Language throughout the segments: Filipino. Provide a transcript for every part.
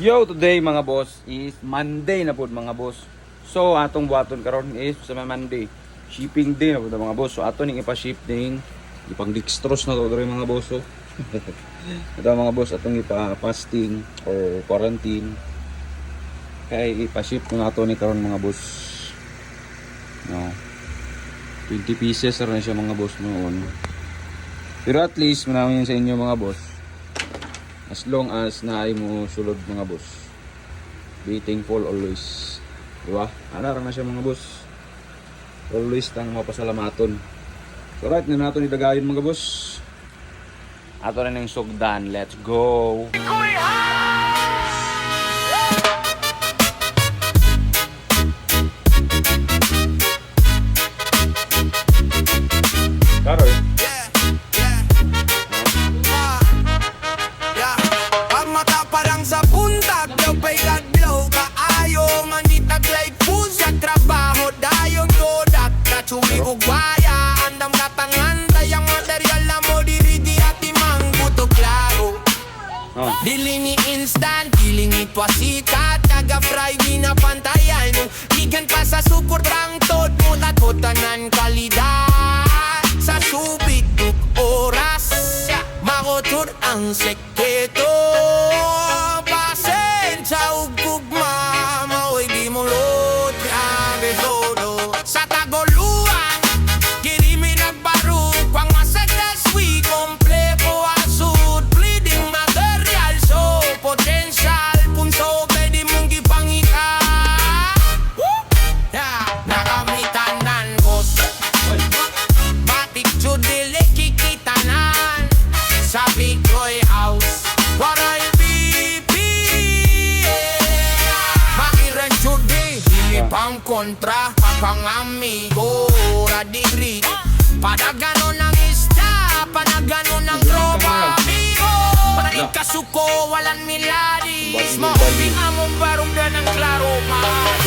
Yo, today mga boss is Monday na po mga boss. So atong buhaton karon is sa Monday. Shipping day na po mga boss. So ato ning ipa-ship din ipang dextrose na to diri mga boss. So ito mga boss atong ipa-fasting or quarantine. Kay ipa-ship na ato ni karon mga boss. No. 20 pieces na siya mga boss noon. Pero at least manawin sa inyo mga boss. As long as naay mo sulod mga boss. Be thankful always. Diba? Ana na siya mga boss. Always tang mapasalamaton. So right na nato ni dagayon mga boss. Ato na ning sugdan. Let's go. Karoy. Sa puntag daw pa'y kadlaw kaayo manitag like food sa trabaho dayong todak katsuli o gwaya andam katangan tayang material na mo diri di ati mangguto klaro dili ni instant dili ni twasita taga fry ginapantayan igan pa sa support rang tod mo tanan kalidad sa subik oras makotur ang sekreto sa ugugma, mao'y di mo load ang episodo. Sa Tagoluan, kirimi nagbaruk pang masagdaswi, kompleto asud, bleeding material, so potential, punso, pwede mong gipangika. Nakamitan nan boss, batik judili kikitanan, sa Big Boy House, waray pang kontra, pang amigo, radigri padagano ng isda, padagano ng tropa amigo, panalig kasuko, walang miladis maubing among barong na ng klaro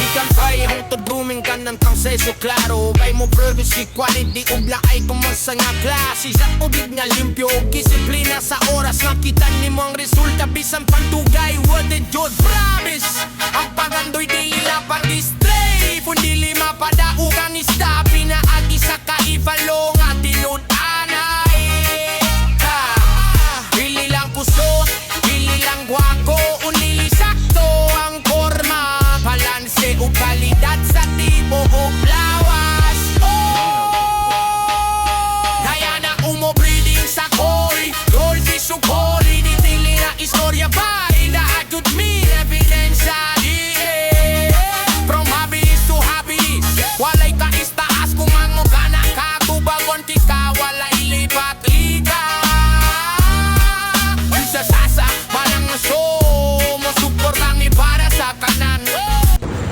ikan pa'y hutod booming ka ng kang seso klaro bay mo produce si quality ubla ay kumasa nga klase sa ubig nga limpyo disiplina sa oras nakita ni mo ang resulta bisan pantugay what the jod promise ang pagandoy di ilapang display pundi lima padaugang isda pinaagi sa kaifalo nga tinod anay pili lang puso pili lang guwako unili sakto ang forma balanse o kalidad sa tipo o lawas kaya na umobreeding sa koi gold fish o koi ditili na istorya ba inaadjud me evidensya from happiness to happiness walay ka istaas kung ang gana ka kubagon tika walay lipat liga isa sasa parang so mo support lang para sa kanan.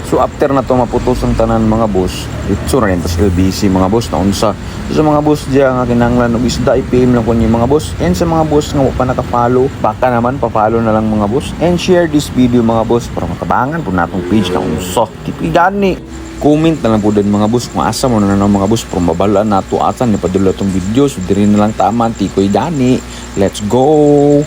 So after na to maputos ang tanan mga boss, itso na rin tas LBC mga boss na unsa. So, sa mga boss diya nga kinahanglan og isda i-PM lang ko niyo mga boss. And sa mga boss nga mo pa naka-follow, baka naman pa-follow na lang mga boss. And share this video mga boss para matabangan po natong page na unsa. Tipigani. Comment na lang po din mga boss kung asa mo na mga boss para mabalaan nato atan ni padula tong video. So diri na lang tama tikoy dani. Let's go.